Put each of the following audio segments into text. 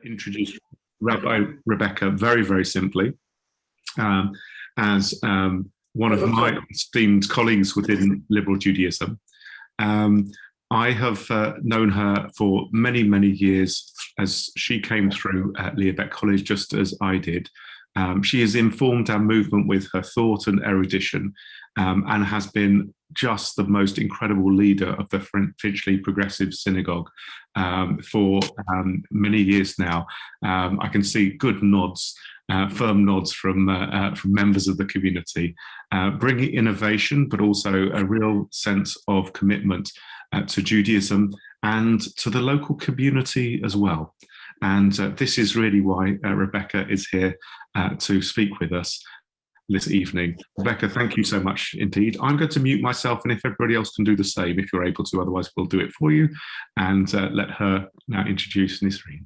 introduce Rabbi Rebecca very, very simply um, as one of my esteemed colleagues within liberal Judaism. Um, I have known her for many, many years as she came through at Liabeck College, just as I did. She has informed our movement with her thought and erudition, and has been just the most incredible leader of the Finchley Progressive Synagogue for many years now. I can see good nods, firm nods from members of the community, bringing innovation, but also a real sense of commitment to Judaism and to the local community as well. And this is really why Rebecca is here to speak with us this evening. Rebecca, thank you so much indeed. I'm going to mute myself, and if everybody else can do the same, if you're able to, otherwise we'll do it for you, and let her now introduce Nisreen.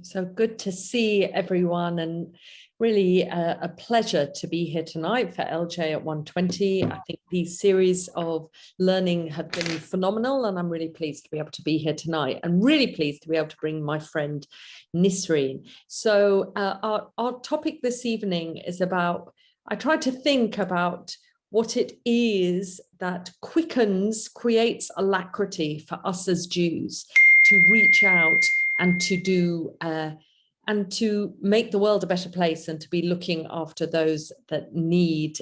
So good to see everyone, and really a pleasure to be here tonight for LJ at 120. I think these series of learning have been phenomenal, and I'm really pleased to be able to be here tonight, and really pleased to be able to bring my friend Nisreen. So our topic this evening is about, I tried to think about what it is that creates alacrity for us as Jews to reach out and to do and to make the world a better place, and to be looking after those that need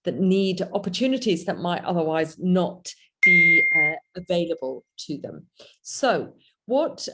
opportunities that might otherwise not be available to them. So what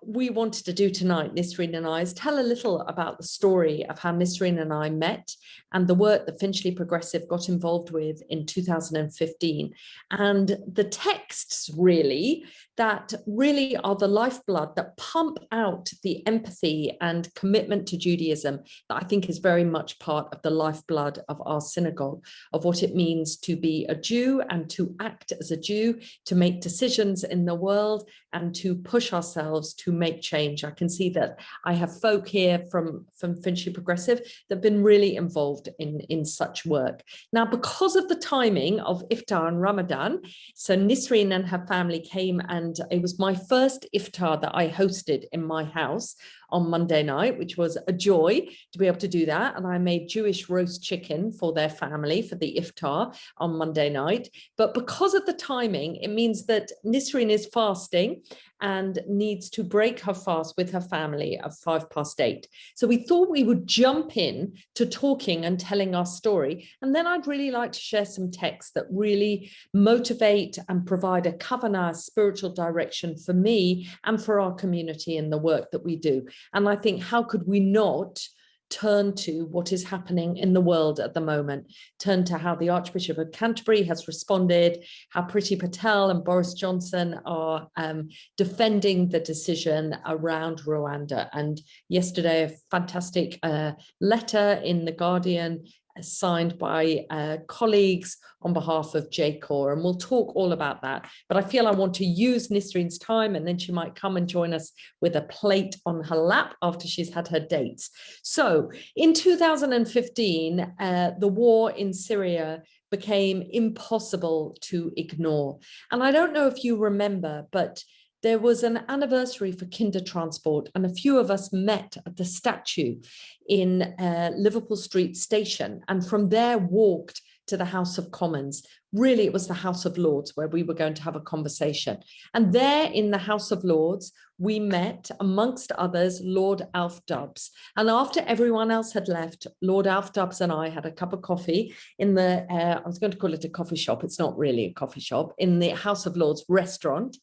we wanted to do tonight, Nisreen and I, is tell a little about the story of how Nisreen and I met and the work that Finchley Progressive got involved with in 2015, and the texts really that really are the lifeblood that pump out the empathy and commitment to Judaism that I think is very much part of the lifeblood of our synagogue, of what it means to be a Jew and to act as a Jew, to make decisions in the world and to push ourselves to make change. I can see that I have folk here from Finchley Progressive that have been really involved in such work. Now, because of the timing of Iftar and Ramadan, so Nisreen and her family came, and it was my first Iftar that I hosted in my house on Monday night, which was a joy to be able to do that. And I made Jewish roast chicken for their family for the Iftar on Monday night. But because of the timing, it means that Nisreen is fasting and needs to break her fast with her family at 8:05. So we thought we would jump in to talking and telling our story. And then I'd really like to share some texts that really motivate and provide a kavanah, spiritual direction for me and for our community in the work that we do. And I think, how could we not turn to what is happening in the world at the moment, turn to how the Archbishop of Canterbury has responded, how Priti Patel and Boris Johnson are defending the decision around Rwanda. And yesterday, a fantastic letter in The Guardian signed by colleagues on behalf of JCOR, and we'll talk all about that. But I feel I want to use Nisreen's time, and then she might come and join us with a plate on her lap after she's had her dates. So in 2015, the war in Syria became impossible to ignore. And I don't know if you remember, but there was an anniversary for Kindertransport, and a few of us met at the statue in Liverpool Street Station, and from there walked to the House of Commons. Really, it was the House of Lords where we were going to have a conversation. And there in the House of Lords, we met, amongst others, Lord Alf Dubs. And after everyone else had left, Lord Alf Dubs and I had a cup of coffee in the, I was going to call it a coffee shop, it's not really a coffee shop, in the House of Lords restaurant,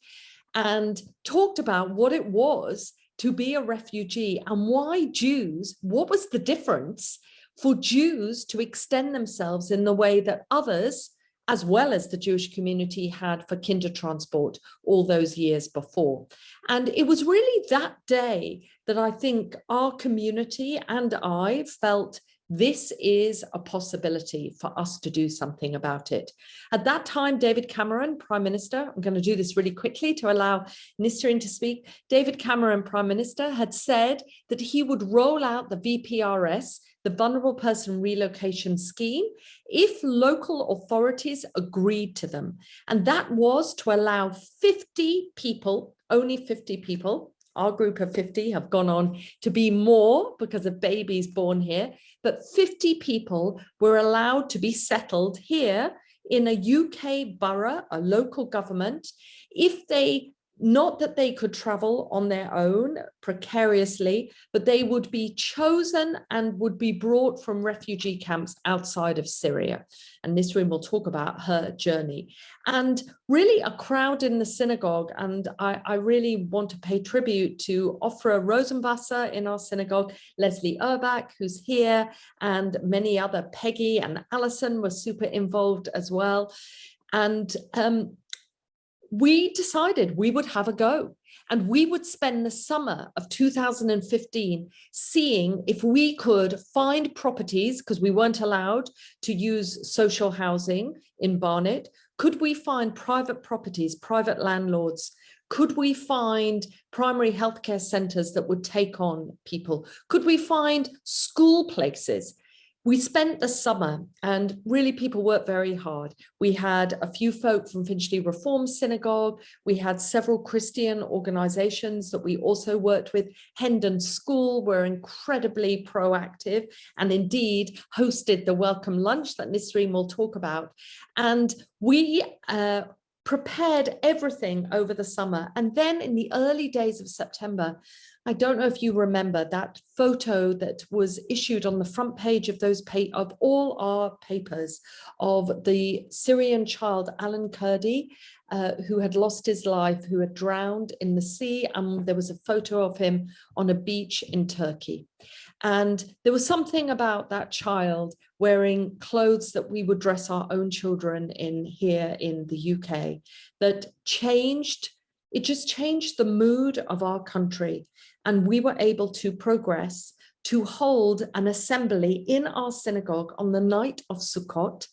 and talked about what it was to be a refugee and why Jews, what was the difference for Jews to extend themselves in the way that others, as well as the Jewish community, had for Kindertransport all those years before. And it was really that day that I think our community and I felt this is a possibility for us to do something about it. At that time, David Cameron, Prime Minister, I'm going to do this really quickly to allow Nisreen to speak. David Cameron, Prime Minister, had said that he would roll out the VPRS, the Vulnerable Person Relocation Scheme, if local authorities agreed to them. And that was to allow 50 people, only 50 people, Our group of 50 have gone on to be more because of babies born here, but 50 people were allowed to be settled here in a UK borough, a local government, if they, not that they could travel on their own precariously, but they would be chosen and would be brought from refugee camps outside of Syria. And Nisreen will talk about her journey. And really a crowd in the synagogue. And I really want to pay tribute to Ofra Rosenwasser in our synagogue, Leslie Urbach, who's here, and many other, Peggy and Alison were super involved as well. And we decided we would have a go, and we would spend the summer of 2015 seeing if we could find properties, because we weren't allowed to use social housing in Barnet. Could we find private properties, private landlords? Could we find primary healthcare centres that would take on people? Could we find school places? We spent the summer, and really people worked very hard. We had a few folk from Finchley Reform Synagogue. We had several Christian organizations that we also worked with. Hendon School were incredibly proactive and indeed hosted the welcome lunch that Nisreen will talk about. And we prepared everything over the summer. And then in the early days of September, I don't know if you remember that photo that was issued on the front page of of all our papers of the Syrian child, Alan Kurdi, who had lost his life, who had drowned in the sea. And there was a photo of him on a beach in Turkey. And there was something about that child wearing clothes that we would dress our own children in here in the UK that changed. It just changed the mood of our country. And we were able to progress to hold an assembly in our synagogue on the night of Sukkot.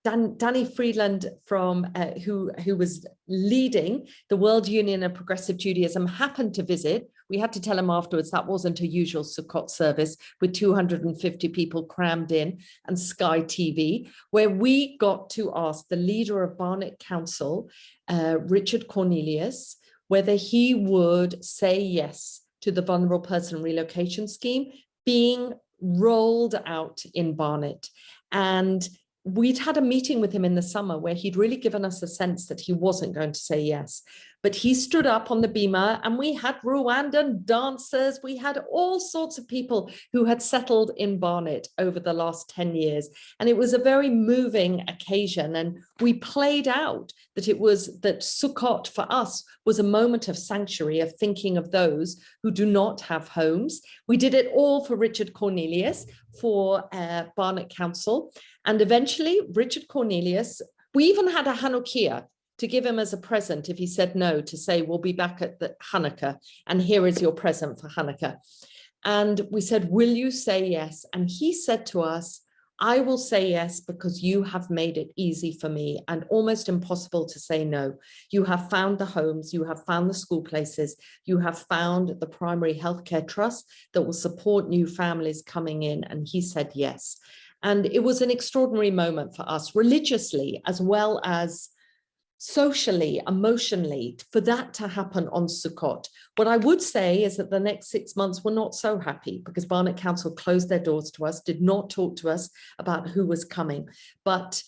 Danny Friedland, from who was leading the World Union of Progressive Judaism, happened to visit. We had to tell him afterwards that wasn't a usual Sukkot service with 250 people crammed in and Sky TV, where we got to ask the leader of Barnet Council, Richard Cornelius, whether he would say yes to the Vulnerable Person Relocation Scheme being rolled out in Barnet. And we'd had a meeting with him in the summer where he'd really given us a sense that he wasn't going to say yes. But he stood up on the bima, and we had Rwandan dancers. We had all sorts of people who had settled in Barnet over the last 10 years. And it was a very moving occasion. And we played out that that Sukkot for us was a moment of sanctuary, of thinking of those who do not have homes. We did it all for Richard Cornelius, for Barnet Council. And eventually Richard Cornelius, we even had a Hanukkah to give him as a present if he said no, to say, we'll be back at the Hanukkah, and here is your present for Hanukkah. And we said, will you say yes? And he said to us, I will say yes because you have made it easy for me and almost impossible to say no. You have found the homes, you have found the school places, you have found the primary healthcare trust that will support new families coming in. And he said yes. And it was an extraordinary moment for us, religiously as well as socially, emotionally, for that to happen on Sukkot. What I would say is that the next 6 months were not so happy because Barnet Council closed their doors to us, did not talk to us about who was coming. But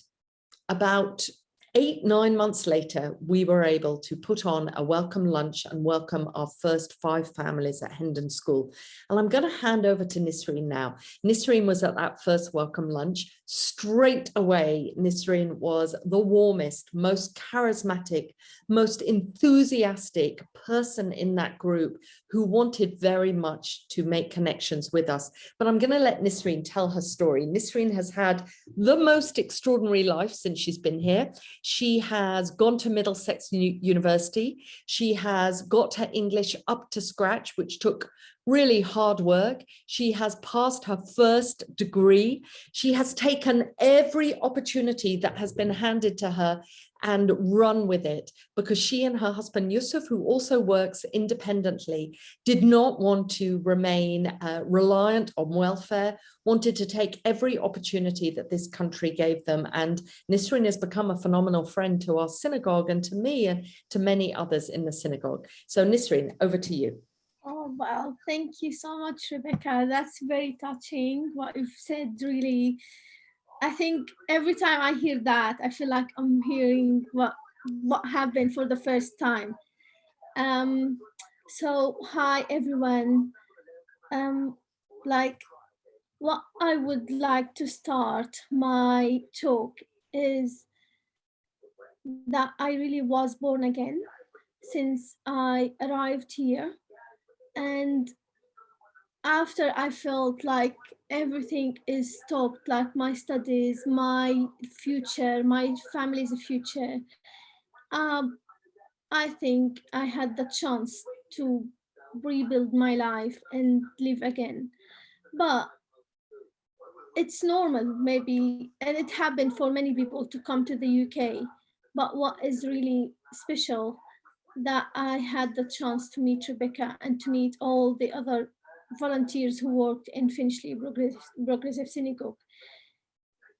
about 8-9 months later, we were able to put on a welcome lunch and welcome our first 5 families at Hendon School. And I'm going to hand over to Nisreen now. Nisreen was at that first welcome lunch. Straight away, Nisreen was the warmest, most charismatic, most enthusiastic person in that group who wanted very much to make connections with us. But I'm going to let Nisreen tell her story. Nisreen has had the most extraordinary life since she's been here. She has gone to Middlesex University. She has got her English up to scratch, which took really hard work. She has passed her first degree. She has taken every opportunity that has been handed to her and run with it, because she and her husband Yusuf, who also works independently, did not want to remain reliant on welfare, wanted to take every opportunity that this country gave them. And Nisreen has become a phenomenal friend to our synagogue and to me and to many others in the synagogue. So Nisreen, over to you. Oh, well, thank you so much, Rebecca. That's very touching what you've said, really. I think every time I hear that, I feel like I'm hearing what happened for the first time. Um, so hi everyone. Like what I would like to start my talk is that I really was born again since I arrived here, and after I felt like everything is stopped, like my studies, my future, my family's future. Um, I think I had the chance to rebuild my life and live again. But it's normal, maybe, and it happened for many people to come to the UK. But what is really special that I had the chance to meet Rebecca and to meet all the other volunteers who worked in Finchley Progressive Synagogue.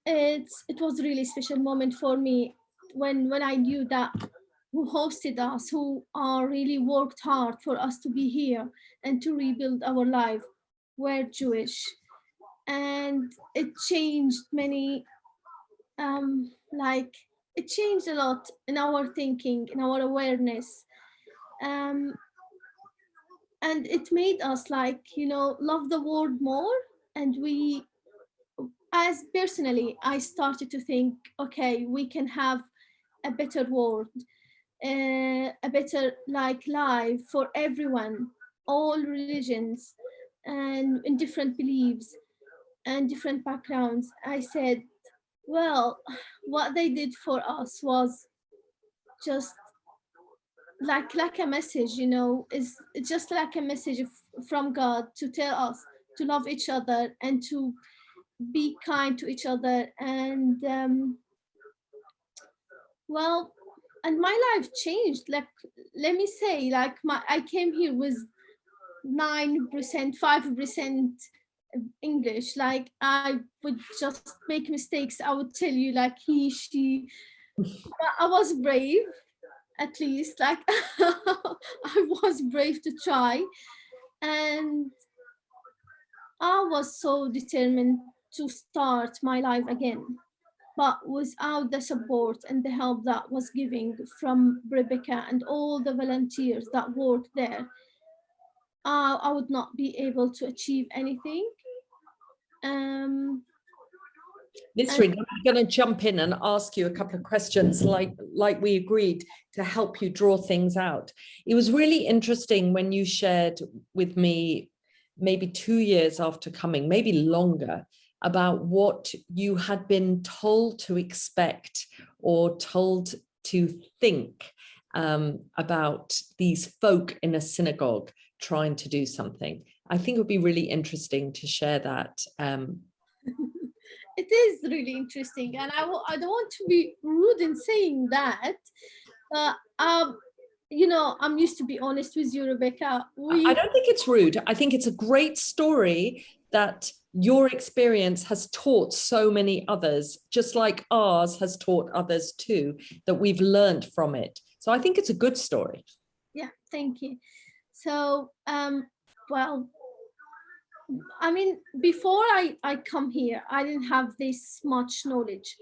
It was a really special moment for me when I knew that who hosted us, who are really worked hard for us to be here and to rebuild our life, were Jewish, and it changed many like it changed a lot in our thinking, in our awareness, um, and it made us like love the world more. And we, as personally, I started to think, okay, we can have a better world, a better like life for everyone, all religions and in different beliefs and different backgrounds. I said, well, what they did for us was just like a message, is just like a message from God to tell us to love each other and to be kind to each other. And well, and my life changed. Like, let me say, like I came here with 9%, 5% English. Like I would just make mistakes. I would tell you like he, she. But I was brave, at least. Like I was brave to try, and I was so determined to start my life again. But without the support and the help that was giving from Rebecca and all the volunteers that worked there, I would not be able to achieve anything. Um, Nisreen, I'm going to jump in and ask you a couple of questions like we agreed to help you draw things out. It was really interesting when you shared with me maybe 2 years after coming, maybe longer, about what you had been told to expect or told to think about these folk in a synagogue trying to do something. I think it would be really interesting to share that. It is really interesting, and I don't want to be rude in saying that, but I'm used to be honest with you, Rebecca. I don't think it's rude. I think it's a great story that your experience has taught so many others, just like ours has taught others too, that we've learned from it. So I think it's a good story. Yeah, thank you. So, well, I mean, before I come here, I didn't have this much knowledge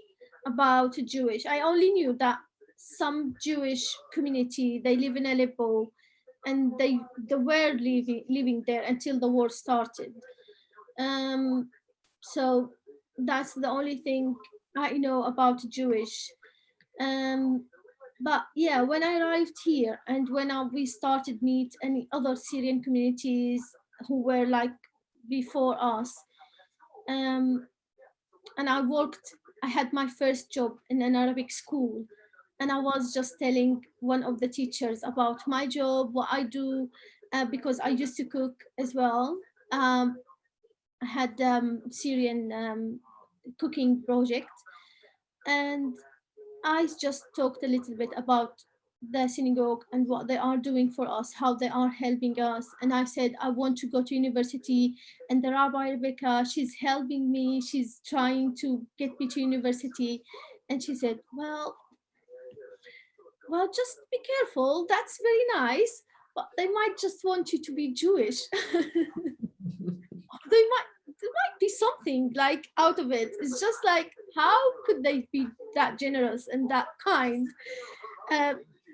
about Jewish. I only knew that some Jewish community, they live in Aleppo, and they were living there until the war started. So that's the only thing I know about Jewish. But yeah, when I arrived here and when we started meet any other Syrian communities who were like before us, and I had my first job in an Arabic school, and I was just telling one of the teachers about my job, what I do, because I used to cook as well. I had Syrian cooking project, and I just talked a little bit about the synagogue and what they are doing for us, how they are helping us. And I said, I want to go to university. And the Rabbi Rebecca, she's helping me. She's trying to get me to university. And she said, well, just be careful. That's very nice. but they might just want you to be Jewish. There might be something like out of it. It's just like, how could they be that generous and that kind,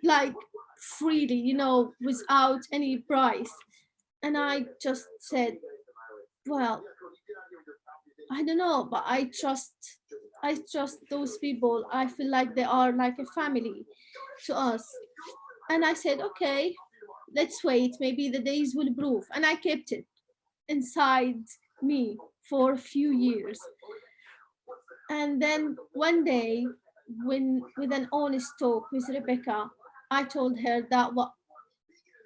like freely, you know, without any price? And I just said, well, I don't know, but I trust those people. I feel like they are like a family to us. And I said, okay, let's wait. Maybe the days will prove. And I kept it inside me for a few years. And then one day, with an honest talk with Rebecca, I told her that what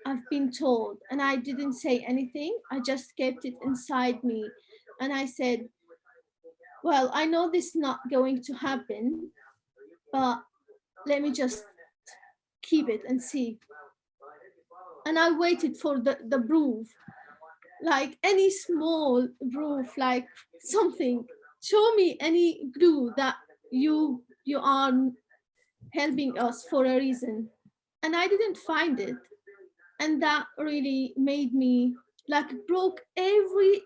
I've been told, and I didn't say anything. I just kept it inside me. And I said, well, I know this is not going to happen, but let me just keep it and see. And I waited for the proof, like any small proof, like something. Show me any clue that you are helping us for a reason. And I didn't find it. And that really made me, like, broke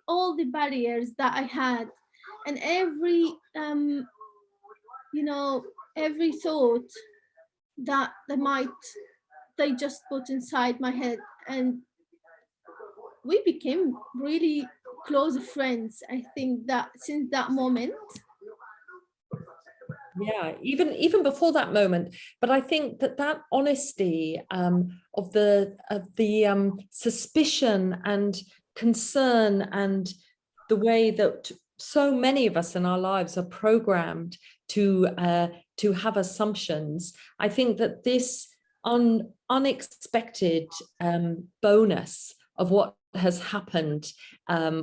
all the barriers that I had, and every every thought that they just put inside my head. And we became really close friends, I think, that since that moment. Yeah, even before that moment. But I think that honesty of the suspicion and concern, and the way that so many of us in our lives are programmed to have assumptions. I think that this unexpected bonus of what has happened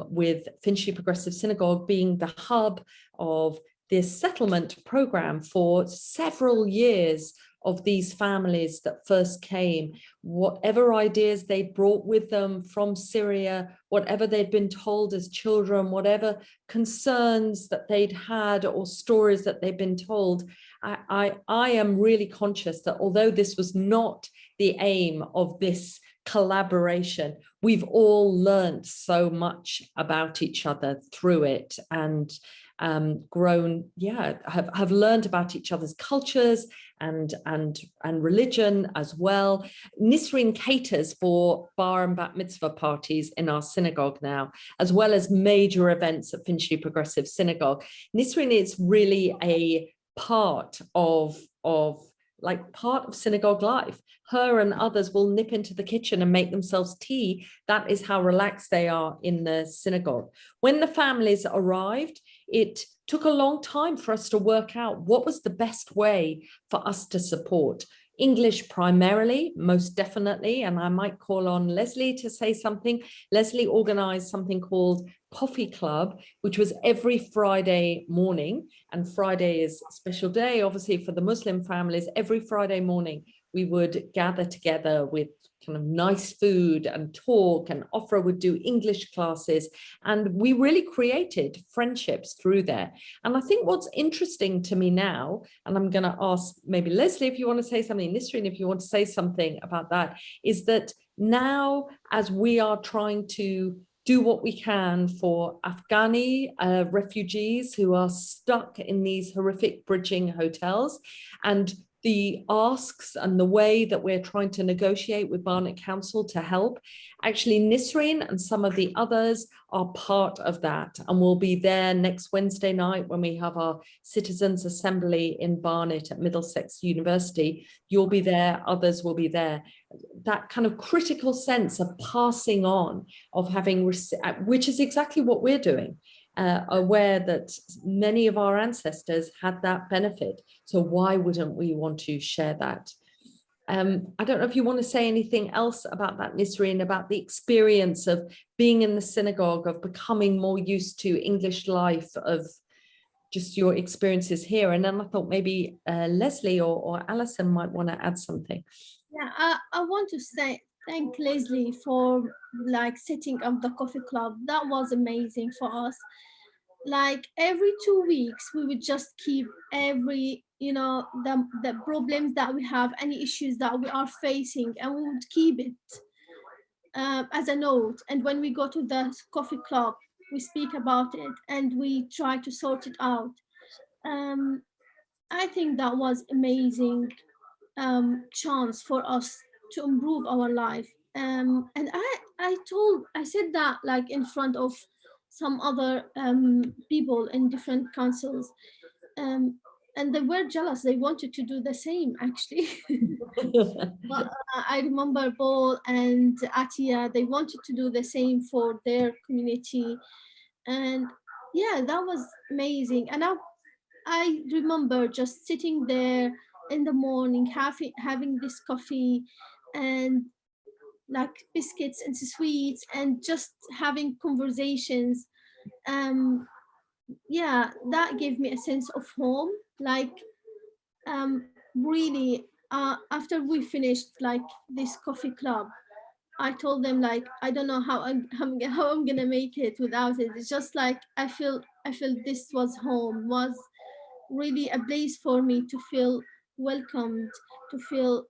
with Finchley Progressive Synagogue being the hub of this settlement program for several years of these families that first came, whatever ideas they brought with them from Syria, whatever they'd been told as children, whatever concerns that they'd had or stories that they'd been told. I am really conscious that although this was not the aim of this collaboration, we've all learned so much about each other through it, and grown, have learned about each other's cultures and religion as well. Nisreen caters for bar and bat mitzvah parties in our synagogue now, as well as major events at Finchley Progressive Synagogue. Nisreen is really a part of synagogue life. Her and others will nip into the kitchen and make themselves tea. That is how relaxed they are in the synagogue. When the families arrived, it took a long time for us to work out what was the best way for us to support. English primarily, most definitely, and I might call on Leslie to say something. Leslie organized something called Coffee Club, which was every Friday morning, and Friday is a special day, obviously, for the Muslim families. Every Friday morning, we would gather together with kind of nice food and talk, and Ofra would do English classes, and we really created friendships through there. And I think what's interesting to me now, and I'm going to ask maybe Leslie if you want to say something, Nisreen if you want to say something about that, is that now as we are trying to do what we can for Afghani refugees who are stuck in these horrific bridging hotels, and the asks and the way that we're trying to negotiate with Barnet Council to help, actually Nisreen and some of the others are part of that, and we'll be there next Wednesday night when we have our Citizens Assembly in Barnet at Middlesex University. You'll be there, others will be there. That kind of critical sense of passing on, of having, which is exactly what we're doing. Aware that many of our ancestors had that benefit. So why wouldn't we want to share that? I don't know if you want to say anything else about that, Nisreen, about the experience of being in the synagogue, of becoming more used to English life, of just your experiences here. And then I thought maybe Leslie or Alison might want to add something. Yeah, I want to thank Leslie for setting up the coffee club. That was amazing for us. Like every 2 weeks, we would just keep the problems that we have, any issues that we are facing, and we would keep it as a note. And when we go to the coffee club, we speak about it and we try to sort it out. I think that was amazing chance for us to improve our life. And I said that like in front of some other people in different councils. And they were jealous. They wanted to do the same, actually. But I remember Paul and Atia, they wanted to do the same for their community. And yeah, that was amazing. And I remember just sitting there in the morning, having this coffee and like biscuits and sweets and just having conversations. Yeah, that gave me a sense of home. Like really, after we finished like this coffee club, I told them like I don't know how I'm gonna make it without it. It's just like I feel this was home, was really a place for me to feel welcomed, to feel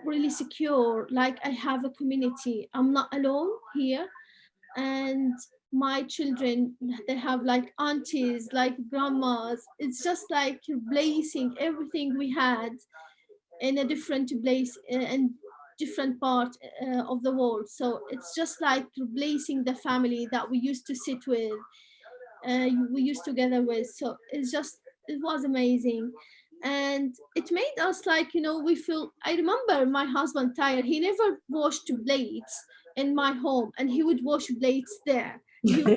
really secure, like I have a community. I'm not alone here. And my children, they have like aunties, like grandmas. It's just like replacing everything we had in a different place and different part of the world. So it's just like replacing the family that we used to sit with, we used together with. So it was amazing. And it made us like, we feel, I remember my husband Tyre, he never washed plates in my home and he would wash plates there. Yeah,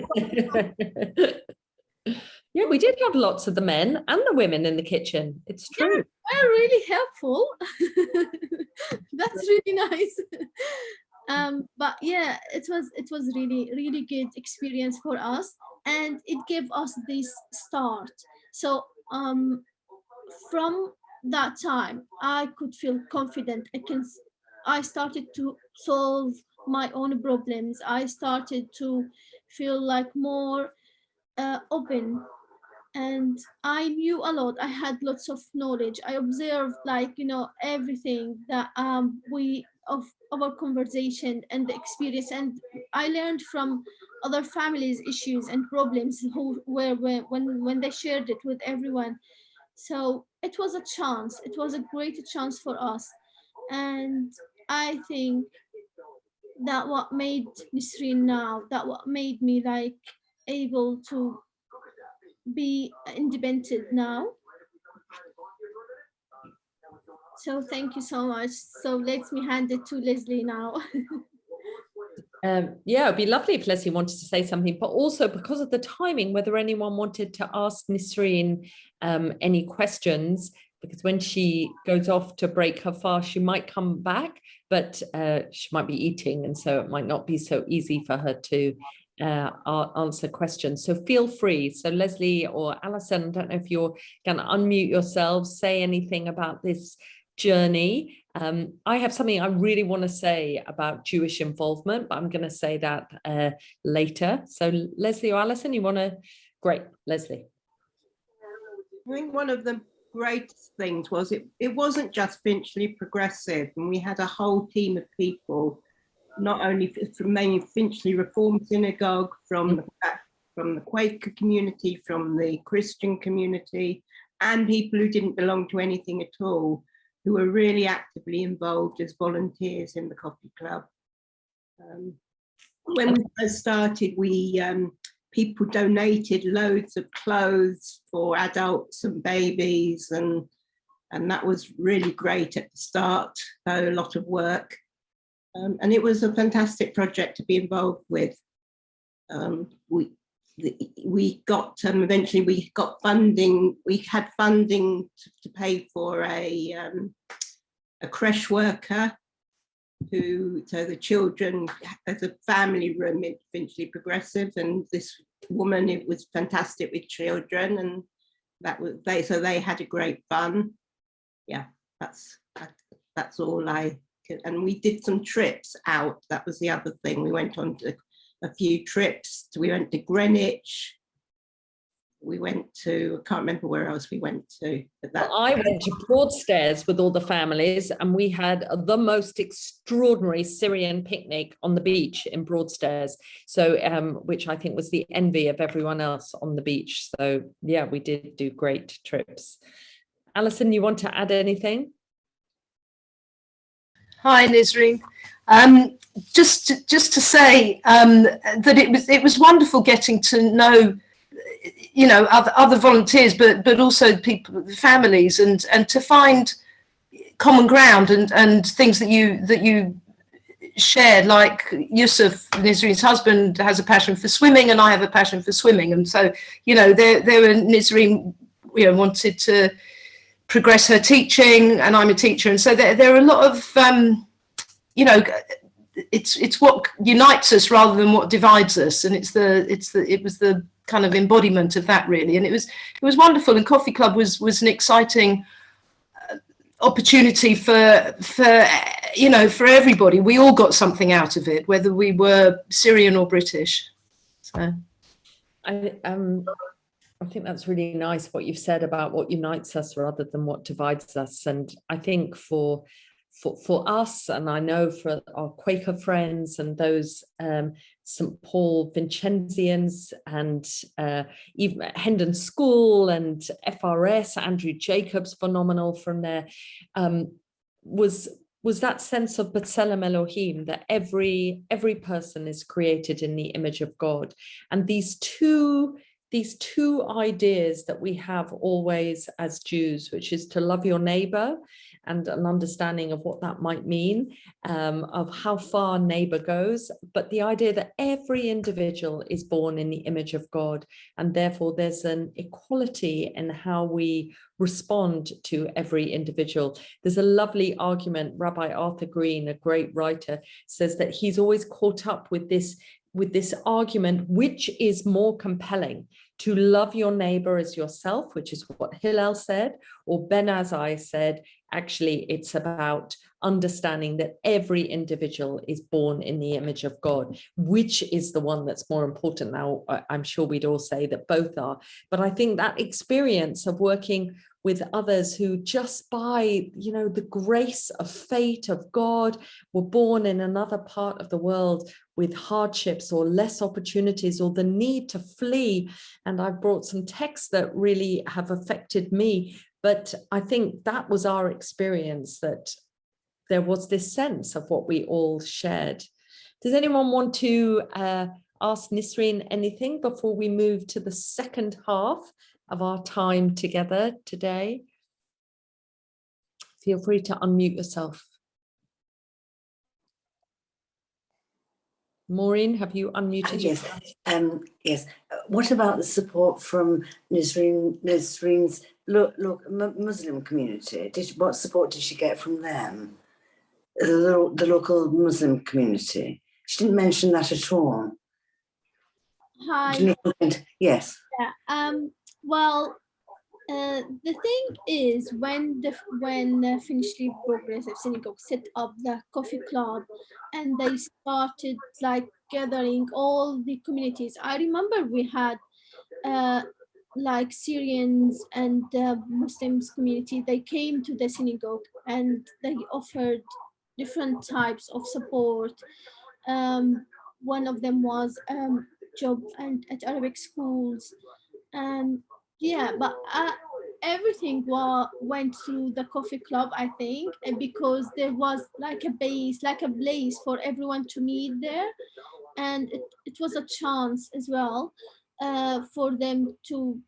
we did have lots of the men and the women in the kitchen. It's true. Yeah, they're really helpful. That's really nice. But yeah, it was really, really good experience for us, and it gave us this start. So from that time, I could feel confident. I started to solve my own problems. I started to feel like more open, and I knew a lot. I had lots of knowledge. I observed like everything that we of our conversation and the experience, and I learned from other families' issues and problems who were when they shared it with everyone. So it was a chance. It was a great chance for us, and I think that what made Nisreen now, that what made me like able to be independent now. So thank you so much. So let me hand it to Leslie now. Yeah, it'd be lovely if Leslie wanted to say something, but also because of the timing, whether anyone wanted to ask Nisreen any questions, because when she goes off to break her fast, she might come back, but she might be eating, and so it might not be so easy for her to answer questions. So feel free. So Leslie or Alison, I don't know if you're going to unmute yourselves, say anything about this journey. I have something I really want to say about Jewish involvement, but I'm going to say that later. So Leslie or Alison, you want to? Great, Leslie. I think one of the greatest things was it wasn't just Finchley Progressive, and we had a whole team of people, not only from mainly Finchley Reform Synagogue, from the Quaker community, from the Christian community, and people who didn't belong to anything at all, who were really actively involved as volunteers in the coffee club. When we first started, people donated loads of clothes for adults and babies, and that was really great at the start, a lot of work. And it was a fantastic project to be involved with. We got eventually we got funding. We had funding to pay for a creche worker, so the children, as a family room at Finchley Progressive, and this woman, it was fantastic with children, and that was so they had a great fun. Yeah, that's all I could. And we did some trips out. That was the other thing. We went on to a few trips. We went to Greenwich, we went to, I can't remember where else we went to. But that, I went to Broadstairs with all the families, and we had the most extraordinary Syrian picnic on the beach in Broadstairs. So, which I think was the envy of everyone else on the beach. So yeah, we did do great trips. Alison, you want to add anything? Hi, Nisreen. Just to say that it was wonderful getting to know, you know, other volunteers, but also people, families, and to find common ground and things that you shared. Like Yusuf, Nisreen's husband, has a passion for swimming, and I have a passion for swimming, and so, you know, there were Nisreen, you know, wanted to progress her teaching, and I'm a teacher, and so there are a lot of you know, it's what unites us rather than what divides us, and it was the kind of embodiment of that, really, and it was wonderful. And Coffee Club was an exciting opportunity for you know, for everybody. We all got something out of it, whether we were Syrian or British. So I think that's really nice what you've said about what unites us rather than what divides us. And I think for us, and I know for our Quaker friends and those St. Paul Vincenzians, and even Hendon School and FRS, Andrew Jacobs, phenomenal from there, was that sense of B'Tselem Elohim, that every person is created in the image of God. And these two ideas that we have always as Jews, which is to love your neighbor, and an understanding of what that might mean, of how far neighbor goes, but the idea that every individual is born in the image of God, and therefore there's an equality in how we respond to every individual. There's a lovely argument. Rabbi Arthur Green, a great writer, says that he's always caught up with this argument, which is more compelling, to love your neighbor as yourself, which is what Hillel said, or Ben Azai said. Actually, it's about understanding that every individual is born in the image of God, which is the one that's more important. Now, I'm sure we'd all say that both are, but I think that experience of working with others who just by, you know, the grace of fate of God were born in another part of the world with hardships or less opportunities or the need to flee. And I've brought some texts that really have affected me, but I think that was our experience, that there was this sense of what we all shared. Does anyone want to ask Nisreen anything before we move to the second half of our time together today? Feel free to unmute yourself. Maureen, have you unmuted yourself? Yes. What about the support from Nisreen's Muslim community? What support did she get from them? The local Muslim community. She didn't mention that at all. Hi. Yes. Yeah. Well, the thing is, when the Finchley Progressive Synagogue set up the coffee club, and they started like gathering all the communities. I remember we had like Syrians and Muslims community. They came to the synagogue and they offered different types of support. One of them was job and at Arabic schools. Yeah, but everything went through the coffee club, I think, because there was like a base, like a place for everyone to meet there. And it was a chance as well for them to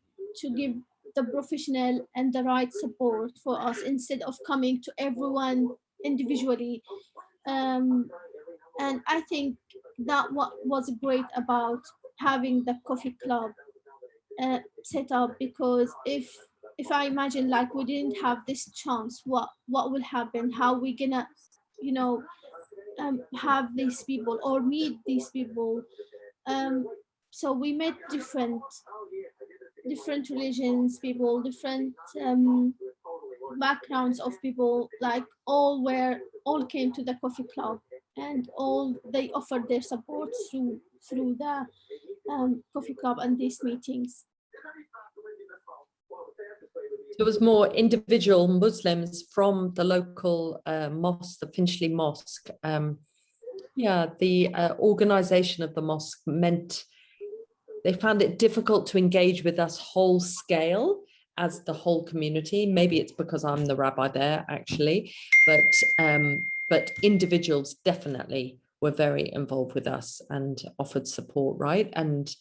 give the professional and the right support for us instead of coming to everyone individually. And I think that what was great about having the coffee club set up, because if I imagine like we didn't have this chance, what will happen? How we gonna, you know, have these people or meet these people? So we met different religions, people, different backgrounds of people, like all came to the coffee club, and all they offered their support through the coffee club and these meetings. There was more individual Muslims from the local mosque, the Finchley Mosque. Yeah, the organization of the mosque meant they found it difficult to engage with us whole scale as the whole community. Maybe it's because I'm the rabbi there, actually, but individuals definitely were very involved with us and offered support, right? And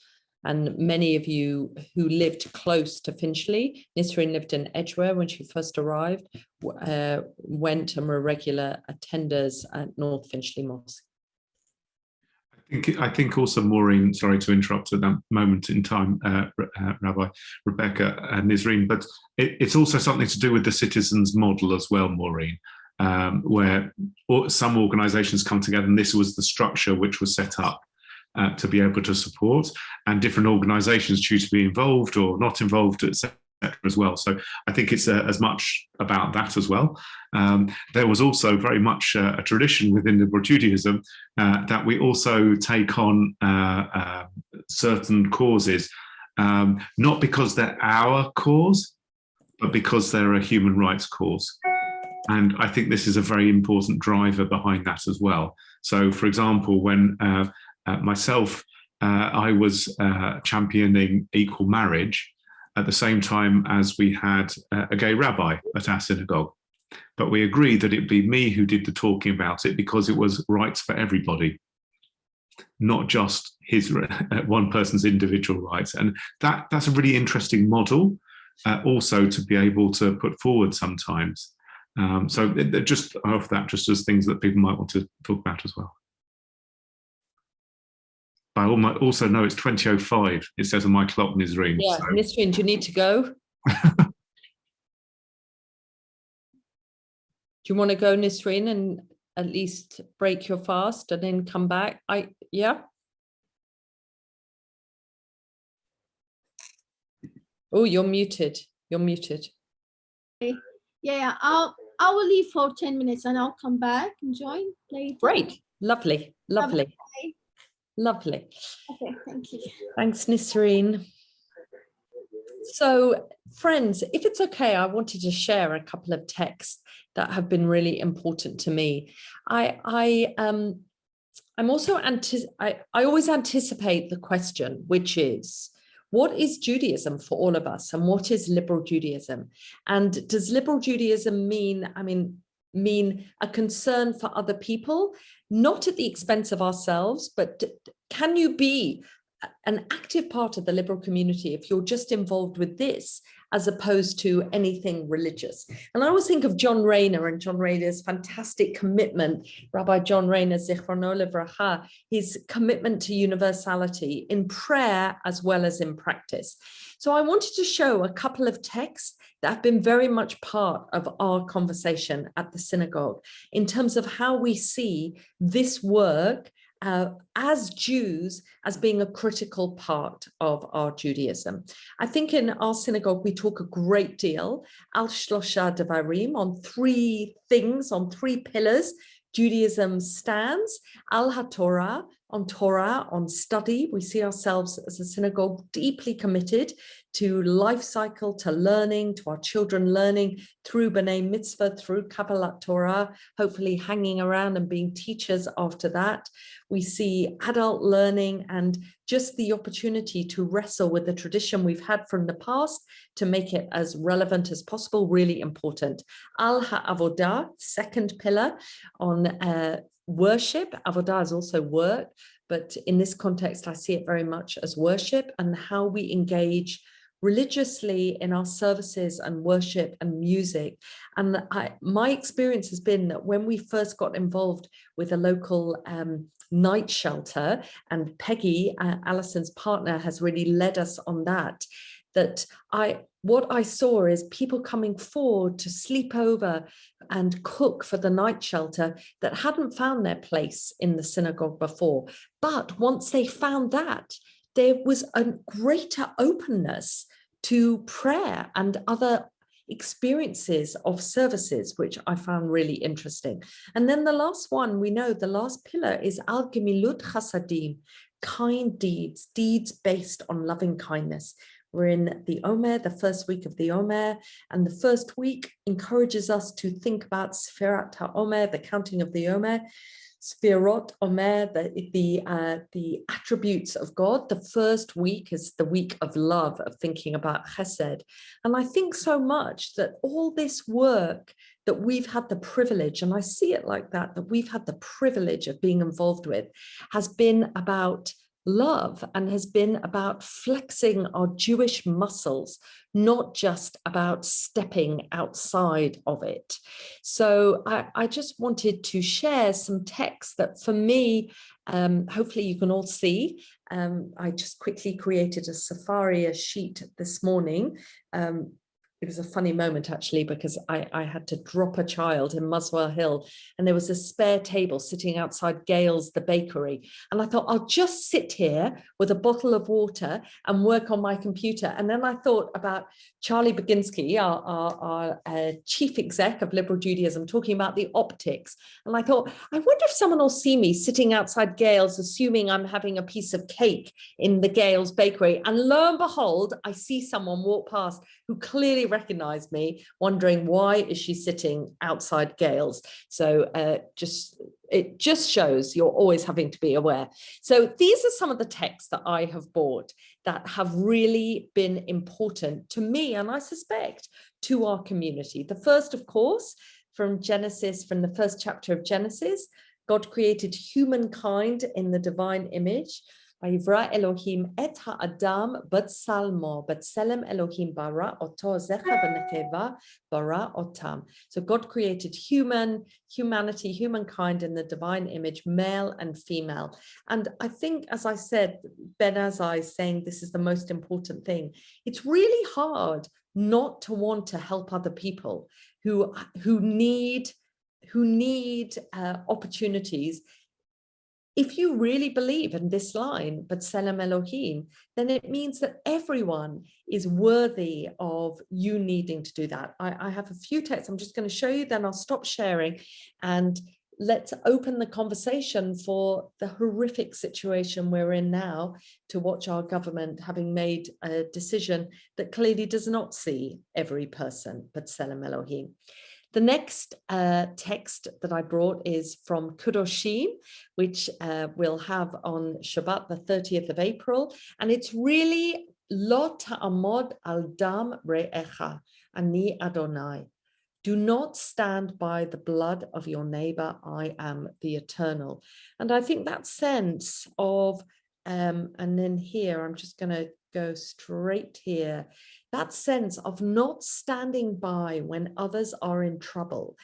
many of you who lived close to Finchley, Nisreen lived in Edgware when she first arrived, went and were regular attenders at North Finchley Mosque. I think also, Maureen, sorry to interrupt at that moment in time, Rabbi Rebecca and Nisreen, but it's also something to do with the citizens model as well, Maureen, where some organisations come together, and this was the structure which was set up to be able to support, and different organisations choose to be involved or not involved, etc. as well. So I think it's as much about that as well. There was also very much a tradition within liberal Judaism that we also take on certain causes, not because they're our cause, but because they're a human rights cause. And I think this is a very important driver behind that as well. So, for example, when myself, I was championing equal marriage at the same time as we had a gay rabbi at our synagogue. But we agreed that it'd be me who did the talking about it because it was rights for everybody, not just one person's individual rights. And that's a really interesting model also to be able to put forward sometimes. So just off that, just as things that people might want to talk about as well. I also know it's 20:05. It says on my clock, Nisreen. Yeah, so. Nisreen, do you need to go? Do you want to go, Nisreen, and at least break your fast and then come back? Yeah. Oh, you're muted. You're muted. Yeah, I will leave for 10 minutes and I'll come back and join later. Great. Lovely. Lovely. Lovely. Okay, thank you. Thanks, Nisreen. So, friends, if it's okay, I wanted to share a couple of texts that have been really important to me. I'm also I always anticipate the question, which is, what is Judaism for all of us, and what is liberal Judaism? And does liberal Judaism mean a concern for other people, not at the expense of ourselves, but can you be an active part of the liberal community if you're just involved with this as opposed to anything religious? And I always think of John Rayner and John Rayner's fantastic commitment, Rabbi John Rayner, Zichrono Livracha, his commitment to universality in prayer as well as in practice. So I wanted to show a couple of texts that have been very much part of our conversation at the synagogue in terms of how we see this work as Jews as being a critical part of our Judaism. I think in our synagogue, we talk a great deal, al shlosha devarim, on three things, on three pillars. Judaism stands, al haTorah, on Torah, on study. We see ourselves as a synagogue deeply committed to life cycle, to learning, to our children learning through B'nai Mitzvah, through Kabbalat Torah, hopefully hanging around and being teachers after that. We see adult learning and just the opportunity to wrestle with the tradition we've had from the past to make it as relevant as possible, really important. Al ha'avodah, second pillar on worship. Avodah is also work, but in this context, I see it very much as worship and how we engage religiously in our services and worship and music. And my experience has been that when we first got involved with a local night shelter, and Peggy, Alison's partner, has really led us on that, what I saw is people coming forward to sleep over and cook for the night shelter that hadn't found their place in the synagogue before. But once they found that, there was a greater openness to prayer and other experiences of services, which I found really interesting. And then the last one, we know the last pillar is al gemilut chasadim, kind deeds, deeds based on loving kindness. We're in the Omer, the first week of the Omer, and the first week encourages us to think about Sfirat HaOmer, the counting of the Omer, Sfirot Omer, the attributes of God. The first week is the week of love, of thinking about Chesed. And I think so much that all this work that we've had the privilege, and I see it like that we've had the privilege of being involved with, has been about love and has been about flexing our Jewish muscles, not just about stepping outside of it. So I just wanted to share some text that for me, hopefully you can all see. I just quickly created a Safari sheet this morning. It was a funny moment actually, because I had to drop a child in Muswell Hill, and there was a spare table sitting outside Gale's, the bakery. And I thought, I'll just sit here with a bottle of water and work on my computer. And then I thought about Charlie Baginski, our chief exec of Liberal Judaism, talking about the optics. And I thought, I wonder if someone will see me sitting outside Gale's, assuming I'm having a piece of cake in the Gale's bakery. And lo and behold, I see someone walk past who clearly recognized me, wondering why is she sitting outside Gale's. So it just shows you're always having to be aware. So these are some of the texts that I have bought that have really been important to me, and I suspect to our community. The first, of course, from Genesis, from the first chapter of Genesis, God created humankind in the divine image. Vayivra Elohim et ha'adam b'tsalmo, b'tselem Elohim bara oto zecher v'nekeva bara otam. So God created humanity, humankind in the divine image, male and female. And I think, as I said, Ben Azai is saying this is the most important thing. It's really hard not to want to help other people who need opportunities. If you really believe in this line, B'Tselem Elohim, then it means that everyone is worthy of you needing to do that. I have a few texts I'm just going to show you, then I'll stop sharing, and let's open the conversation for the horrific situation we're in now, to watch our government having made a decision that clearly does not see every person, B'Tselem Elohim. The next text that I brought is from Kudoshim, which we'll have on Shabbat, the 30th of April. And it's really Lo ta'amod al dam re'echa, ani Adonai. Do not stand by the blood of your neighbor, I am the eternal. And I think that sense of, and then here, I'm just going to go straight here, that sense of not standing by when others are in trouble,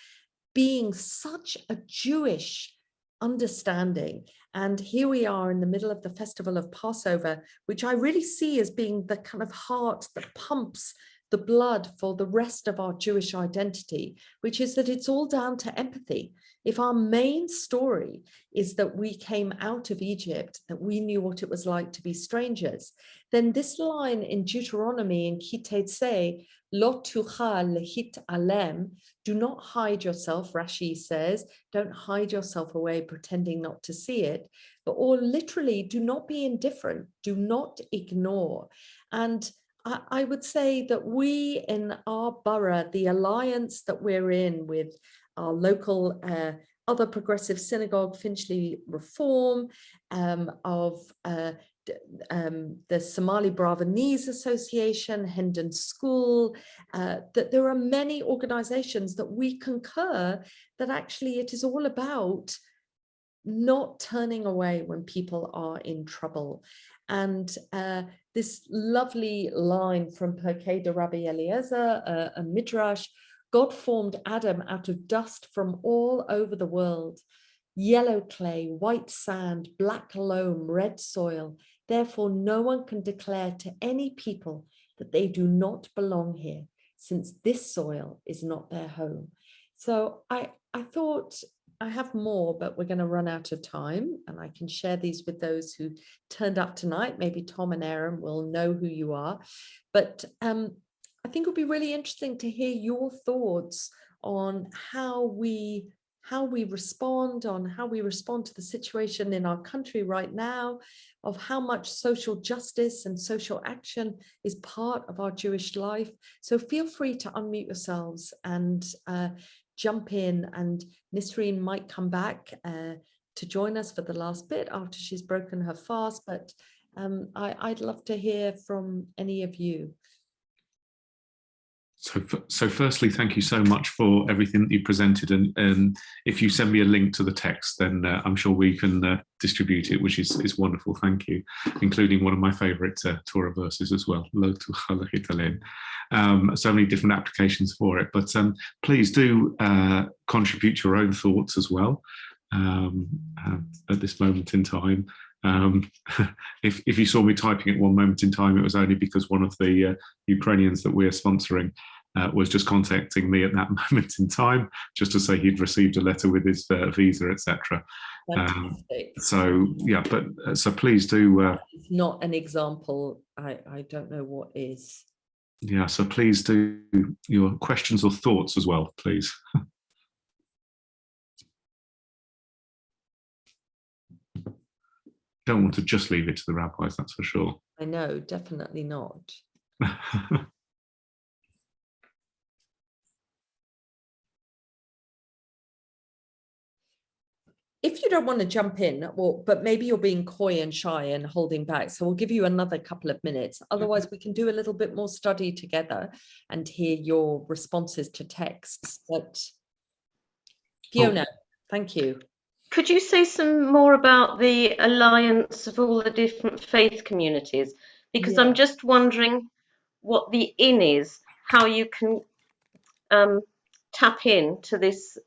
being such a Jewish understanding. And here we are in the middle of the festival of Passover, which I really see as being the kind of heart that pumps the blood for the rest of our Jewish identity, which is that it's all down to empathy. If our main story is that we came out of Egypt, that we knew what it was like to be strangers, then this line in Deuteronomy in Kitetse, Lo tuchal lehit alem, do not hide yourself, Rashi says, don't hide yourself away pretending not to see it, but or literally do not be indifferent, do not ignore. And I would say that we in our borough, the alliance that we're in with our local other progressive synagogue, Finchley Reform, of the Somali Bravanese Association, Hendon School, that there are many organizations that we concur that actually it is all about not turning away when people are in trouble. And this lovely line from Pirkei de Rabbi Eliezer, a midrash, God formed Adam out of dust from all over the world, yellow clay, white sand, black loam, red soil. Therefore, no one can declare to any people that they do not belong here, since this soil is not their home. So I thought, I have more, but we're going to run out of time, and I can share these with those who turned up tonight. Maybe Tom and Aaron will know who you are, but I think it'll be really interesting to hear your thoughts on how we how we respond, to the situation in our country right now, of how much social justice and social action is part of our Jewish life. So feel free to unmute yourselves and jump in, and Nisreen might come back to join us for the last bit after she's broken her fast, but I'd love to hear from any of you. So firstly, thank you so much for everything that you presented. And if you send me a link to the text, then I'm sure we can distribute it, which is wonderful. Thank you, including one of my favorite Torah verses as well. Lo tuchal hitalem. So many different applications for it. But please do contribute your own thoughts as well at this moment in time. If you saw me typing at one moment in time, it was only because one of the Ukrainians that we're sponsoring was just contacting me at that moment in time, just to say he'd received a letter with his visa, etc. So yeah, but so please do. It's not an example. I don't know what is. Yeah, so please do your questions or thoughts as well, please. Don't want to just leave it to the rabbis, that's for sure. I know, definitely not. If you don't want to jump in, but maybe you're being coy and shy and holding back, so we'll give you another couple of minutes. Otherwise, we can do a little bit more study together and hear your responses to texts. But Fiona, thank you. Could you say some more about the alliance of all the different faith communities? Because I'm just wondering what the in is, how you can tap into this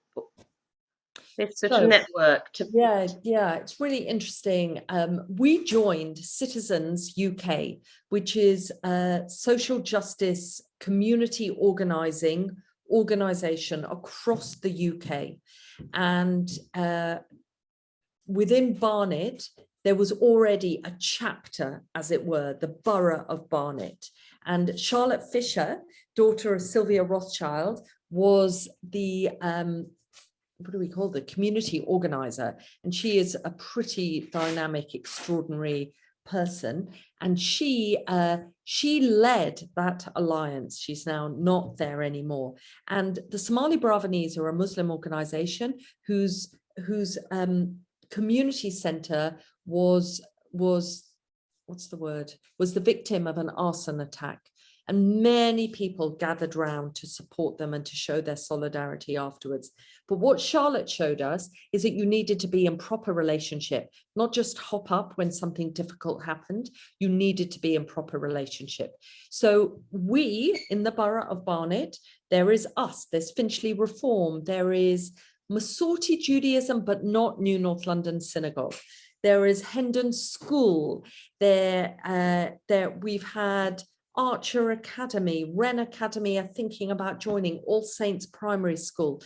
sort of network. Yeah, it's really interesting. We joined Citizens UK, which is a social justice community organisation across the UK. And within Barnet, there was already a chapter, as it were, the Borough of Barnet. And Charlotte Fisher, daughter of Sylvia Rothschild, was the, what do we call the community organizer? And she is a pretty dynamic, extraordinary person. And she led that alliance. She's now not there anymore. And the Somali Bravanese are a Muslim organization whose community center was the victim of an arson attack, and many people gathered round to support them and to show their solidarity afterwards. But what Charlotte showed us is that you needed to be in proper relationship, not just hop up when something difficult happened. You needed to be in proper relationship. So we, in the Borough of Barnet, there is us, there's Finchley Reform, there is Masorti Judaism, but not New North London Synagogue. There is Hendon School. We've had Archer Academy, Wren Academy are thinking about joining, All Saints Primary School.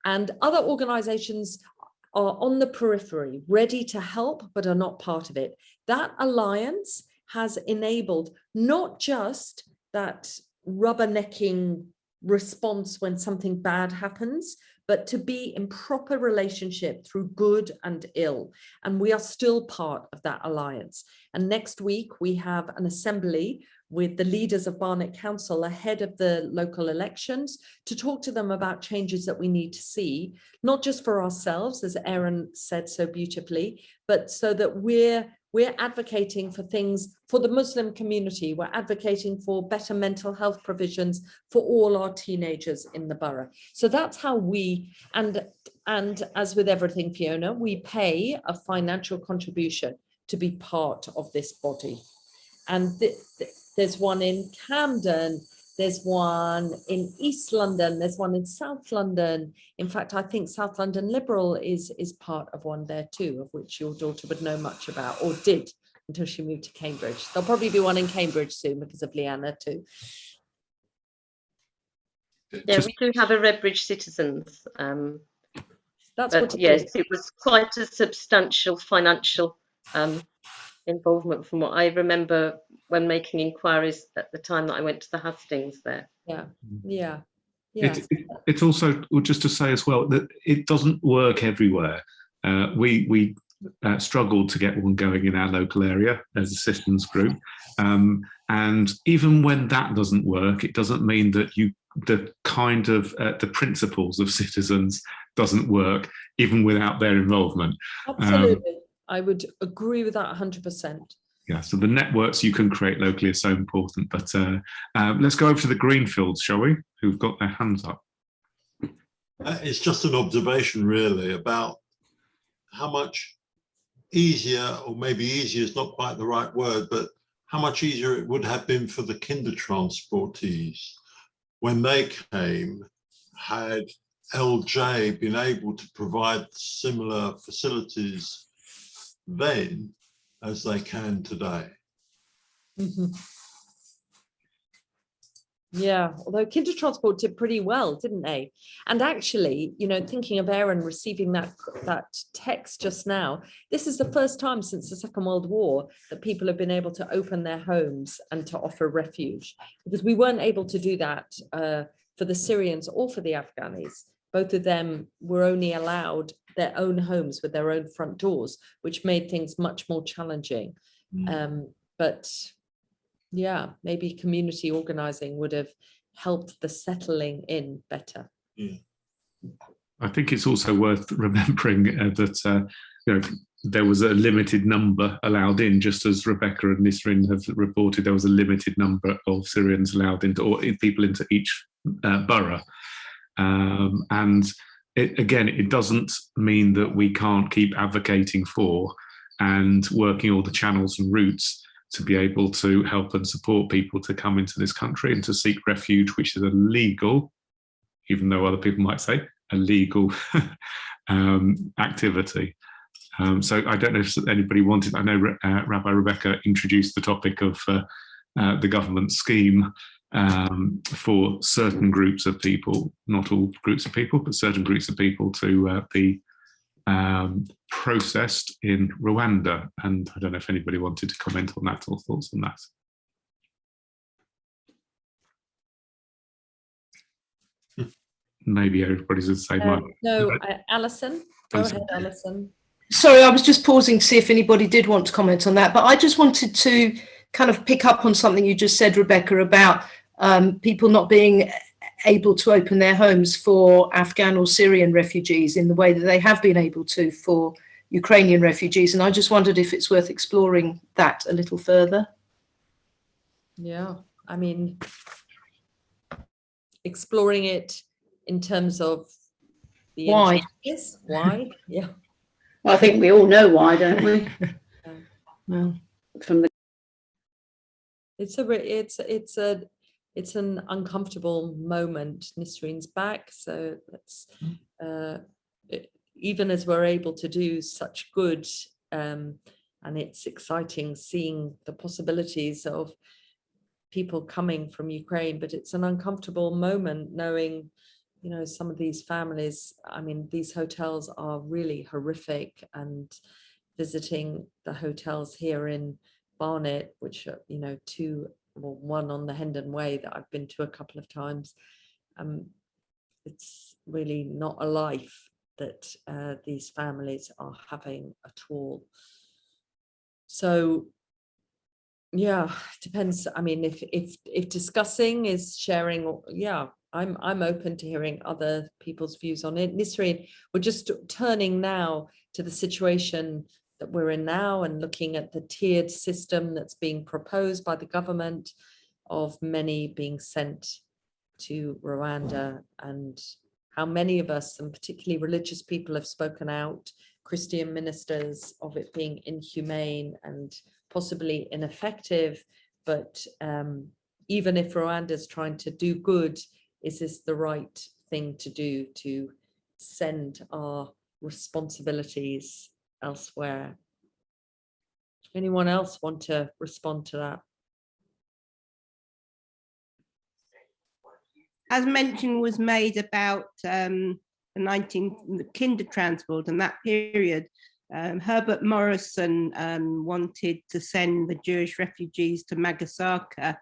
And other organizations are on the periphery, ready to help, but are not part of it. That alliance has enabled not just that rubbernecking response when something bad happens, but to be in proper relationship through good and ill. And we are still part of that alliance. And next week, we have an assembly with the leaders of Barnet Council ahead of the local elections to talk to them about changes that we need to see, not just for ourselves, as Aaron said so beautifully, but so that we're advocating for things for the Muslim community. We're advocating for better mental health provisions for all our teenagers in the borough. So that's how we, and as with everything, Fiona, we pay a financial contribution to be part of this body. And there's one in Camden, there's one in East London, there's one in South London. In fact, I think South London Liberal is part of one there too, of which your daughter would know much about, or did until she moved to Cambridge. There'll probably be one in Cambridge soon because of Leanna too. Yeah, we do have a Redbridge Citizens. That's but what yes, it was quite a substantial financial involvement from what I remember when making inquiries at the time that I went to the hustings there. Yeah. it's also just to say as well that it doesn't work everywhere. We struggled to get one going in our local area as a systems group, and even when that doesn't work, it doesn't mean that the kind of the principles of citizens doesn't work even without their involvement. Absolutely, I would agree with that 100%. Yeah, so the networks you can create locally are so important. But let's go over to the Greenfields, shall we? Who've got their hands up? It's just an observation, really, about how much easier, or maybe easier is not quite the right word, but how much easier it would have been for the Kindertransportees when they came, had LJ been able to provide similar facilities then as they can today. Mm-hmm. Yeah, although Kindertransport did pretty well, didn't they? And actually, you know, thinking of Aaron receiving that text just now, this is the first time since the Second World War that people have been able to open their homes and to offer refuge, because we weren't able to do that for the Syrians or for the Afghanis. Both of them were only allowed their own homes with their own front doors, which made things much more challenging. But yeah, maybe community organizing would have helped the settling in better. I think it's also worth remembering that you know, there was a limited number allowed in, just as Rebecca and Nisrin have reported. There was a limited number of Syrians allowed into, or people into each borough, and it doesn't mean that we can't keep advocating for and working all the channels and routes to be able to help and support people to come into this country and to seek refuge, which is illegal, even though other people might say illegal activity. So I don't know if anybody wanted, I know Rabbi Rebecca introduced the topic of the government scheme for certain groups of people, not all groups of people, but certain groups of people to be processed in Rwanda. And I don't know if anybody wanted to comment on that or thoughts on that. Maybe everybody's the same mind. No, Alison, go ahead, Alison. Sorry, I was just pausing to see if anybody did want to comment on that, but I just wanted to kind of pick up on something you just said, Rebecca, about people not being able to open their homes for Afghan or Syrian refugees in the way that they have been able to for Ukrainian refugees. And I just wondered if it's worth exploring that a little further. Yeah, I mean, exploring it in terms of the why? Why? Yeah. Well, I think we all know why, don't we? Well, from the it's an uncomfortable moment. Nisrin's back, so let's even as we're able to do such good, and it's exciting seeing the possibilities of people coming from Ukraine, but it's an uncomfortable moment knowing, you know, some of these families, I mean, these hotels are really horrific, and visiting the hotels here in Barnet, which are, you know, one on the Hendon Way that I've been to a couple of times, it's really not a life that these families are having at all. So yeah, depends. I mean, if discussing is sharing, yeah, I'm open to hearing other people's views on it. Nisrin, we're just turning now to the situation that we're in now and looking at the tiered system that's being proposed by the government, of many being sent to Rwanda, and how many of us, and particularly religious people, have spoken out, Christian ministers, of it being inhumane and possibly ineffective. But even if Rwanda's trying to do good, is this the right thing to do, to send our responsibilities elsewhere? Anyone else want to respond to that? As mention was made about the Kindertransport and that period, Herbert Morrison wanted to send the Jewish refugees to Nagasaki.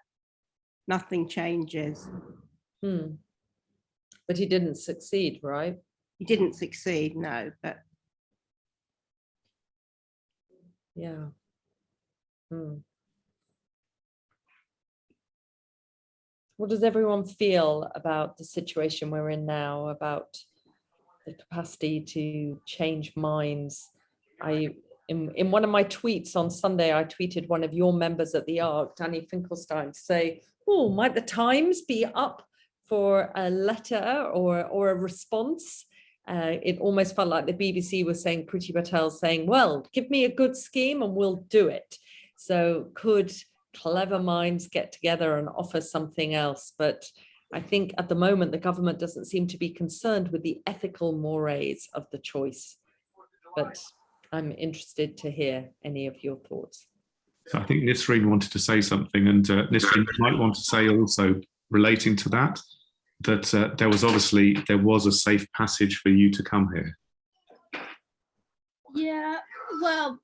Nothing changes. But he didn't succeed, right? He didn't succeed, no, but Yeah. What does everyone feel about the situation we're in now, about the capacity to change minds? In one of my tweets on Sunday, I tweeted one of your members at the ARC, Danny Finkelstein, to say, oh, might the Times be up for a letter or a response? It almost felt like the BBC was saying, Priti Patel saying, well, give me a good scheme and we'll do it. So could clever minds get together and offer something else? But I think at the moment, the government doesn't seem to be concerned with the ethical mores of the choice. But I'm interested to hear any of your thoughts. So I think Nisreen wanted to say something, and Nisreen might want to say also, relating to that, that there was a safe passage for you to come here. Yeah, well,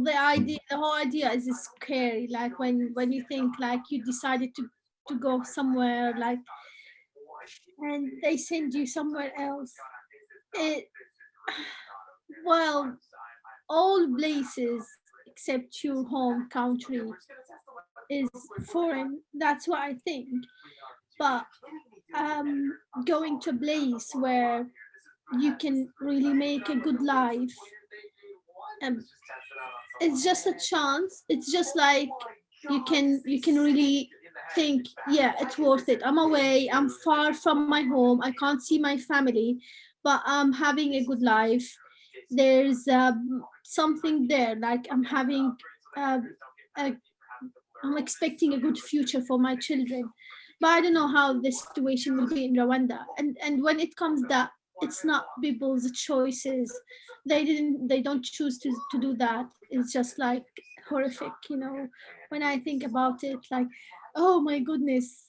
the whole idea is scary. Like when you think like you decided to go somewhere, like, and they send you somewhere else. Well, all places except your home country is foreign. That's what I think. But going to a place where you can really make a good life, it's just a chance. It's just like you can really think, yeah, it's worth it. I'm away, I'm far from my home, I can't see my family, but I'm having a good life. There's something there, like I'm having I'm expecting a good future for my children. But I don't know how the situation will be in Rwanda. And when it comes that it's not people's choices, they don't choose to do that. It's just like horrific, you know. When I think about it, like, oh my goodness,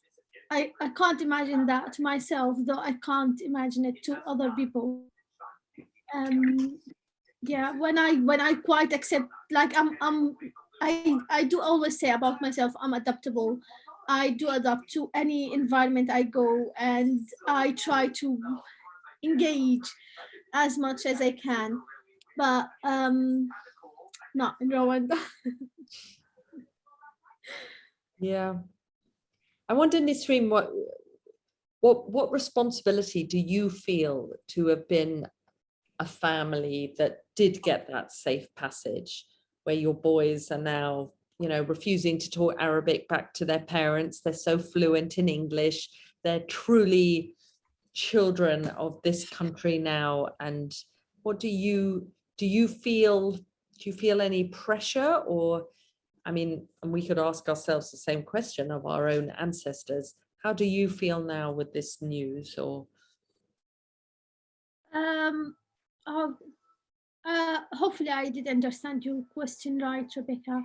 I can't imagine that to myself, though I can't imagine it to other people. Yeah, when I quite accept, like I do always say about myself, I'm adaptable. I do adapt to any environment I go, and I try to engage as much as I can, but not in Rwanda. Yeah, I wonder, Nisreen, what responsibility do you feel to have been a family that did get that safe passage, where your boys are now, you know, refusing to talk Arabic back to their parents? They're so fluent in English. They're truly children of this country now. And what do you feel? Do you feel any pressure? Or, I mean, and we could ask ourselves the same question of our own ancestors. How do you feel now with this news? Or hopefully I did understand your question right, Rebecca.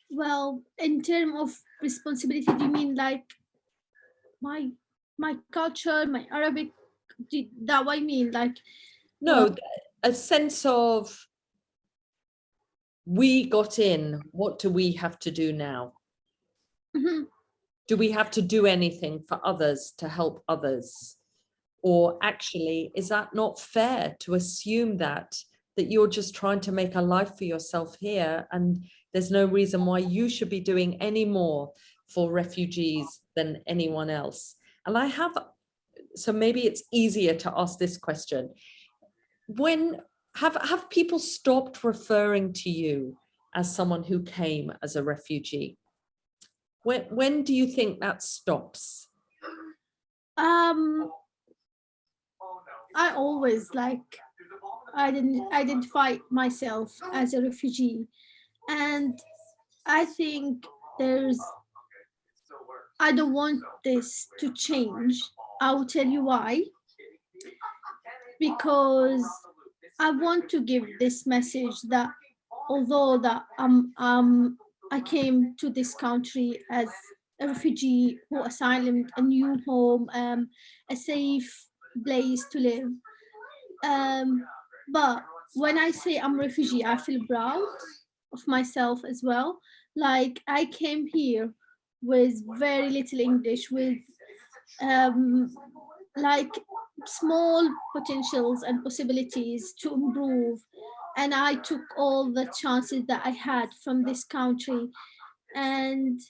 Well, in terms of responsibility, do you mean like my culture, my Arabic? That what I mean? Like, no, a sense of, we got in, what do we have to do now? Mm-hmm. Do we have to do anything for others to help others? Or actually, is that not fair to assume that you're just trying to make a life for yourself here, and there's no reason why you should be doing any more for refugees than anyone else? And so maybe it's easier to ask this question. When have people stopped referring to you as someone who came as a refugee? When do you think that stops? I always identify myself as a refugee, and I think I don't want this to change. I will tell you why. Because I want to give this message that although that I came to this country as a refugee who asylum, a new home, a safe place to live. But when I say I'm a refugee, I feel proud of myself as well. Like, I came here with very little English, with like small potentials and possibilities to improve. And I took all the chances that I had from this country. And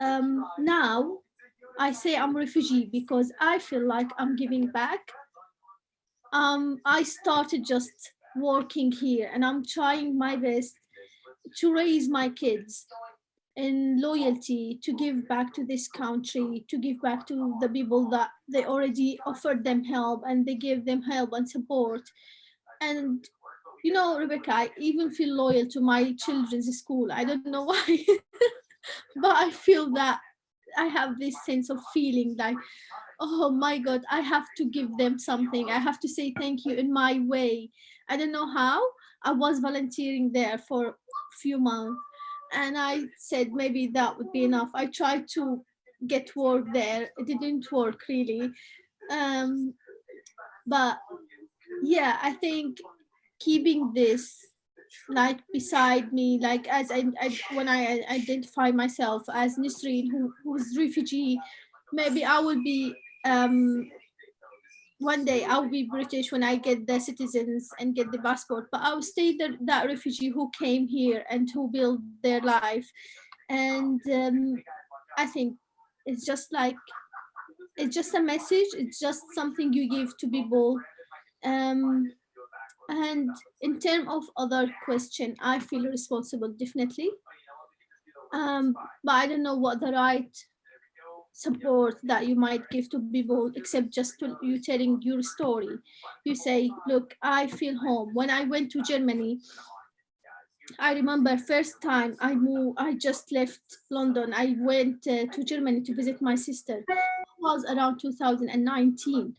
now I say I'm a refugee because I feel like I'm giving back. I started just working here and I'm trying my best to raise my kids in loyalty, to give back to this country, to give back to the people that they already offered them help and they give them help and support. And you know, Rebecca, I even feel loyal to my children's school. I don't know why, but I feel that I have this sense of feeling like, oh my God, I have to give them something. I have to say thank you in my way. I don't know how. I was volunteering there for a few months and I said maybe that would be enough. I tried to get work there. It didn't work really. But yeah, I think keeping this like beside me, like as I when I identify myself as Nisreen, who's refugee, maybe I will be one day I'll be British when I get the citizens and get the passport, but I'll stay that refugee who came here and who built their life. And I think it's just like, it's just a message, it's just something you give to people. And in terms of other question, I feel responsible, definitely. But I don't know what the right support that you might give to people, except just to you telling your story. You say, look, I feel home. When I went to Germany, I remember first time I moved, I just left London. I went to Germany to visit my sister. It was around 2019.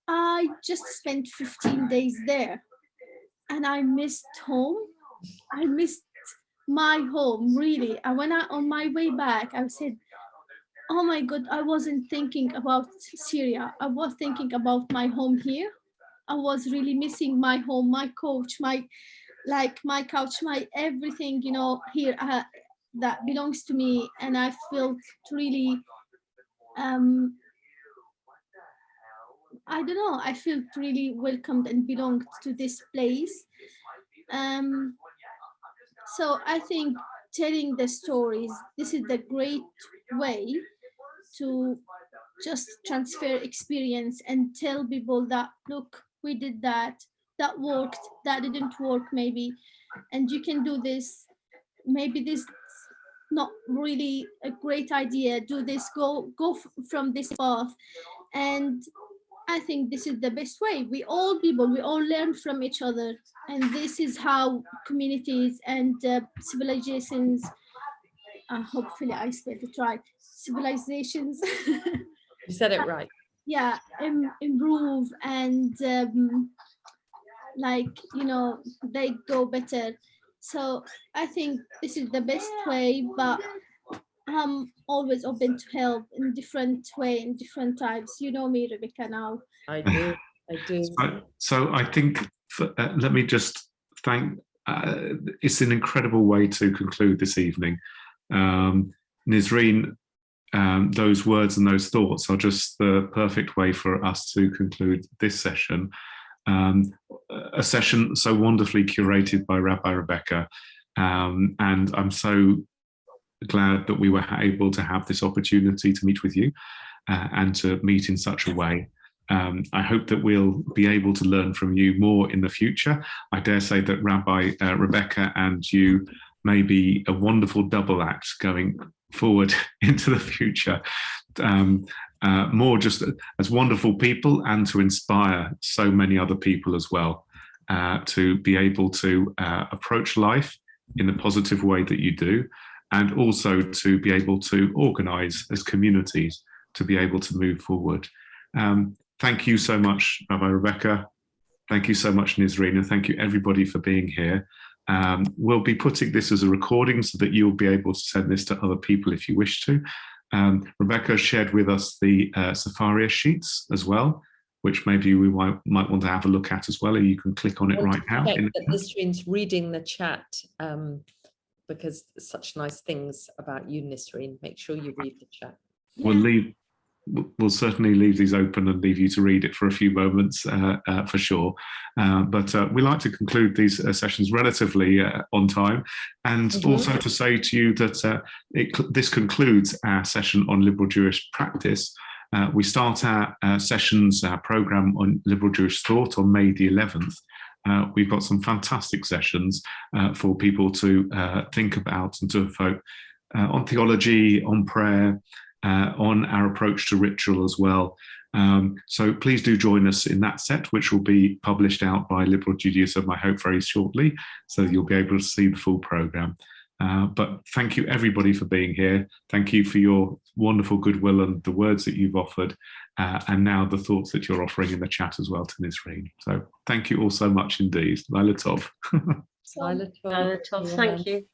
I just spent 15 days there and I missed home. I missed my home, really. And when on my way back, I said, oh my God, I wasn't thinking about Syria. I was thinking about my home here. I was really missing my home, my couch, my couch, my everything, you know, here that belongs to me. And I felt really, I don't know, I felt really welcomed and belonged to this place. So I think telling the stories, this is the great way to just transfer experience and tell people that, look, we did that, that worked, that didn't work maybe, and you can do this. Maybe this not really a great idea, do this, go from this path. And I think this is the best way. We all people, we all learn from each other. And this is how communities and civilizations, hopefully I spelled it right, civilizations. You said it right. Yeah, improve and like, you know, they go better. So I think this is the best way, but I'm always open to help in different way, in different types. You know me, Rebecca, now. I do. So I think, let me just thank, it's an incredible way to conclude this evening. Nisreen, those words and those thoughts are just the perfect way for us to conclude this session. A session so wonderfully curated by Rabbi Rebecca. And I'm so glad that we were able to have this opportunity to meet with you and to meet in such a way. I hope that we'll be able to learn from you more in the future. I dare say that Rabbi Rebecca and you may be a wonderful double act going forward into the future. More just as wonderful people and to inspire so many other people as well to be able to approach life in the positive way that you do, and also to be able to organize as communities to be able to move forward. Thank you so much, Rabbi Rebecca. Thank you so much, Nisreen, and thank you everybody for being here. We'll be putting this as a recording so that you'll be able to send this to other people if you wish to. Rebecca shared with us the Safaria sheets as well, which maybe we might want to have a look at as well. You can click on it right now. Nisreen's reading the chat because such nice things about you, Nisreen. Make sure you read the chat. We'll leave we'll certainly leave these open and leave you to read it for a few moments for sure. But we like to conclude these sessions relatively on time, and also to say to you that this concludes our session on liberal Jewish practice. We start our sessions, our programme on liberal Jewish thought on May the 11th. We've got some fantastic sessions for people to think about and to vote on theology, on prayer, on our approach to ritual as well. So please do join us in that set, which will be published out by Liberal Judaism, I hope, very shortly, so you'll be able to see the full programme. But thank you, everybody, for being here. Thank you for your wonderful goodwill and the words that you've offered, and now the thoughts that you're offering in the chat as well to Nisreen. So thank you all so much indeed. Laila Tov. Laila Tov. Thank you.